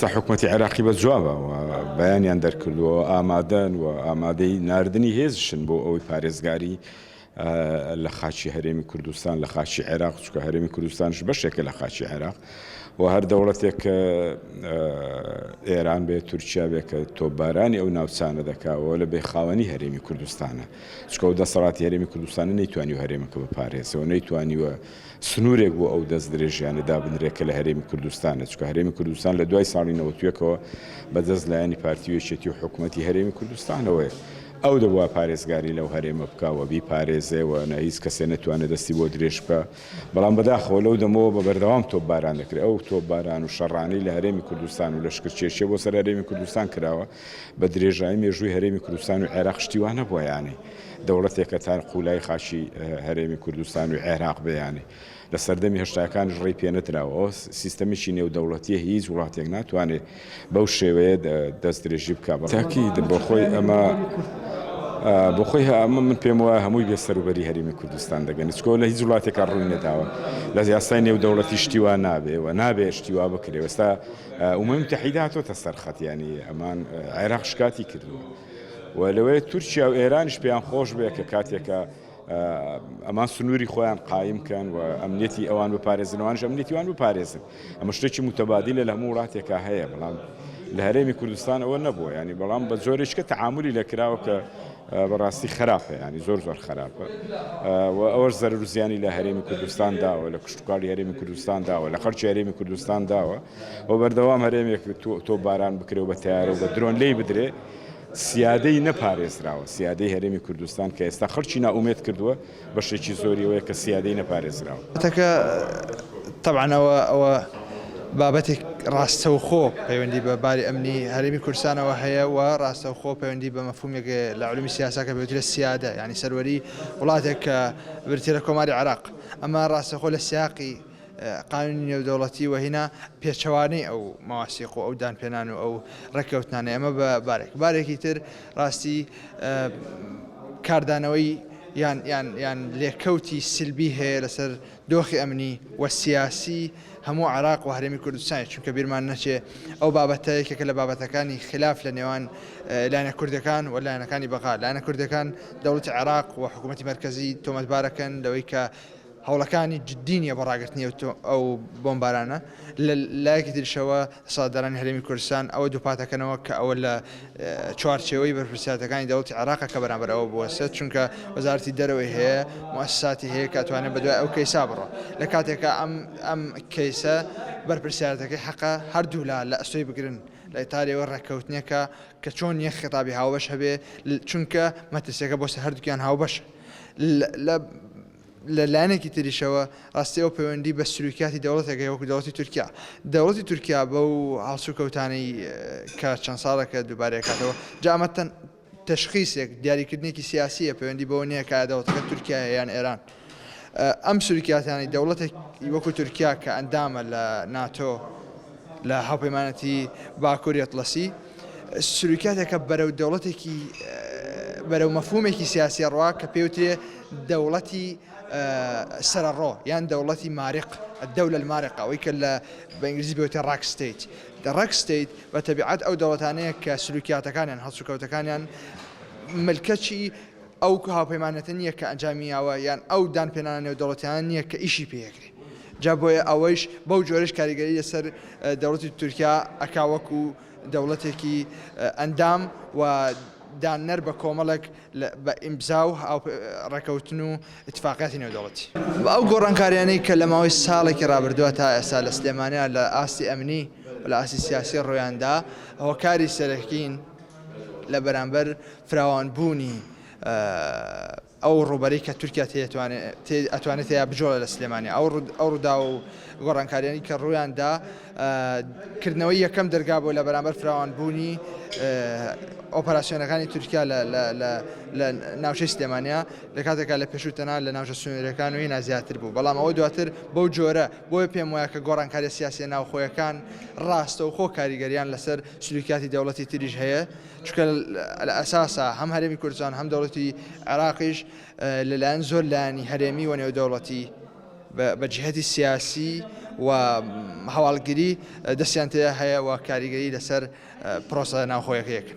حکوومەتی عێراقی بە جوابە و بەیانیان دەرکردووە ئامادەن و ئامادەی ناردنی هێزشن بۆ ئەوەی پارێزگاری لە خاچی هەرێمی کوردستان لە خاچی عێراق چکە هەرێمی کوردستانش بەشێکە لە خاچی عێراق و هەر دەوڵەتێک ئێران بێت تورکیا بێت کە تۆپبارانی ئەو ناوچانە دەکاوە لە بێخاوەنی هەرێمی کوردستانە چکە و دەسەڵاتی هەرێمی کوردستانە نەیتوانی و هەرێمەکە بپارێزەوە نەیتوانیوە سنوورێک بۆ ئەو دەست درێژیانە دابنرێکە لە هەرێمی کوردستانە چکە هەرێمی کوردستان لە دوای ساڵی 91ەوە بەدەست لایەنی پارتی یەکێتی و حکوومەتی هەرێمی کوردستانەوەیە ئەو دەبووە پارێزگاری لەو هەرێمە بکاوە بیپارێزێەوە نە هیچ کەسێ نەتوانێت دەستی بۆ درێژ بکە بەڵام بەداخەوە لەو دەمەوە بە بەردەوام تۆپباران دەکرێت ئەو تۆپباران و شەڕانەی لە هەرێمی کوردستان و لەشکرکێشیە بۆ سەر هەرێمی کوردستان کراوە بە درێژایی مێژووی هەرێمی کوردستان و عێراق شتیوانە بۆیانی دەوڵەتێکە تا قوولای خاشی هەرێمی کوردستان و عێراق بەیانی لە سەردەمی هێشتاکان ڕێی پێنەدراوە سیستەمێکی نێودەوڵەتیە هیچ وڵاتێک ناتوانێت بەو شێوەیە دەست درێژی بکە تاکید بۆ خۆی ئەمە بۆ خۆی ئەمە من پێم وایە هەمووی بێ سەروبەری هەرێمی کوردستان دەگەن چکۆ لە هیچ وڵاتێکا ڕووی نەداوە لە یاسای نێودەوڵەتی شتیوا نابێ و نابێ شتیوا بکرێ ئێستا ئومەم متحیدە هاتۆتە سەرخەت یانی ئەمان عێراق شکاتی کردووە و لەوەیە تورکیا و ئێرانیش پێیان خۆش بێ کە کاتێکە ئەمان سنووری خۆیان قایم و ئەمنیەتی ئەوان بپارێزنەوەیانش ئەمنیەتیوان بپارێزن ئەمە شتێکی متەبادیلە لە هەموو وڵاتێکا هەیە بەڵام لە هەرێمی کوردستان ئەوە نەبووە ینی بەڵام بە زۆرێککە تەعاملی لەکراوە کە بەڕاستی خراپە ینی زۆر خراپە و ئەوەش زەرر و زیانی لە هەرێمی کوردستان داوە لە کشتتوکاری هەرێمی کوردستان داوە لە خەرچی هەرێمی کوردستان داوە و بەردەوام هەرێمێک تۆپباران بکرێ و بە تیارە و بە درۆن لێی بدرێ سیادەی نەپارێزراوە سیادەی هەرێمی کوردستان کە ئێستا خەڵکی ناومێت کردووە بەشێکی زۆریەوەیە کە سیادەی نەپارێزراوە طبعا ئەوە بابەتێک ڕاستەوخۆ پەیوەندی بە باری ئەمنی هەرێمی کوردستانەوە هەیە و ڕاستەوخۆ پەیوەندی بە مەفهومێک لە علومی سیاساکە بێترە سیادە ینی سەروەری وڵاتێک کە برتێرە کۆماری عێراق ئەمە ڕاستەخۆ لە سیاقی قانونی نێودەوڵەتی و هینا پێچەوانەی ئەو مەواسیق و ئەو دانپێنان و ئەو ڕێککەوتنانە ئەمە بە بارێکی تر ڕاستی کاردانەوەی یان لێکەوتی سلبی هەیە لەسەر دۆخی ئەمنی و سیاسی هەموو عێراق و هەرێمی کوردستانی چونکە بیرمان نەچێ ئەو بابەتە یەکێکە لە بابەتەکانی خلاف لە نێوان لایەنە کوردەکان و لایەنەکانی بەغا لایەنە کوردەکان دەوڵەتی عێراق و حکوومەتی مەرکەزی تۆمەتبارەکەن لەوەی کە هەوڵەکانی جددی نیە بۆ ڕاگررتنی ئەو بۆمبارانە لە لایەکی ترشەوە سادارانی هەرێمی کوردستان ئەوە دووپاتەکەنەوە کە ئەوە لە چوارچێوەی بەرپرسیاتەکانی دەوڵەتی عێراقە کە بەرامبەر ئەوە بوەستێت چونکە وەزارەتی دەرەوەی هەیە موسساتی هەیە کە ئەتوانێت بەدوای ئەو کەیسا بڕۆ لە کاتێکە ئەم کەیسە بەرپرسیارەتەکەی حەقە هەردوو لە ئەستۆی بگرن لە ئیتالیەوە ڕێککەوتنێکە کە چۆن یەک خێتابی هاوبەش هەبێ چونکە مەترسیەکە بۆ هەردووکیان هاوبەش لە لایەنێکی تریشەوە ڕاستی ئەو پەیوەندی بە سلوکیاتی دەوڵەتێکە وەکو دەوڵەتی تورکیا بەو هەڵسوکەوتانەی کە چەند ساڵێکە دووبارەکاتەوە جامەتەن تەشخیصێک دیاریکردنێکی سیاسیە پەیوەندی بەوە نییە کە دەوڵەتەکە تورکیا یان ئێران ئەم سلوکیاتانی دەوڵەتێک وەکو تورکیا کە ئەندامە لە ناتۆ لە هاوپەیمانەتی باکووری ئەتڵەسی سلوکیاتێکە بەرەو دەوڵەتێکی بەرەو مەفهومێکی سیاسی ڕوا کە پێوترێ دەوڵەتی سەرڕۆ یان دەوڵەتی مارق الدەولە المارقة ئەوەی کە لە بە ئینگلیزی بێتە ڕاک ستیت ڕاک ستیت بە تەبیعەت ئەو دەوڵەتانەیە کە سلوکیاتەکانیان هەڵسوکەوتەکانیان ملکەچی ئەو هاوپەیمانەتە نییە کە ئەنجامیاوە یان ئەو دانپێنانە نێودەوڵەتیان نییە کە ئیشی پێیەکرێ جا بۆیە ئەوەیش بەو جۆرەش کاریگەری لەسەر دەوڵەتی تورکیا ئەکاوەکو دەوڵەتێکی ئەندام و دانەر بە کۆمەڵک بە ئیمزا و ڕێکەوتن و اتفاقیاتی نێودەوڵەتی ئەو گۆڕانکاریانەی کە لە ماوەی ساڵێکی ڕابردووە تا ئێستا لە سلێمانیا لە ئاستی ئەمنی و لە ئاستی سیاسی ڕۆیاندا ئەوە کاری سەرەکین لە بەرامبەر فراوانبوونی ئەو ڕوبەری کە تورکیا ئەتوانێت یا بجۆڵە لە سلێمانیا ئەو ڕوودا و گۆڕانکاریانی کە ڕوویاندا کردنەوەی یەکەم دەرگا بۆ لە بەرامبەر فراوانبوونی ئۆپەراسیۆنەکانی تورکیا لە ناوچەی سلێمانیا لە کاتێکا لە پێشووتەنە لە ناوچە سنوورەکان و هینا زیاتر بوو بەڵام ئەوە دواتر بەو جۆرە بۆیە پێم وایە کە گۆڕانکاری سیاسی ناوخۆیەکان ڕاستەوخۆ کاریگەریان لەسەر سلوکیاتی دەوڵەتی تریش هەیە چونکە لە ئەساسا هەم هەرێمی کوردستان هەم دەوڵەتی عێراقیش لەلایەن زۆر لایەنی هەرێمی و نێودەوڵەتی بە جهەتی سیاسی و هەواڵگیری دەستیان تێدا هەیە و کاریگەری لەسەر پرۆسە ناوخۆیەکەیەک.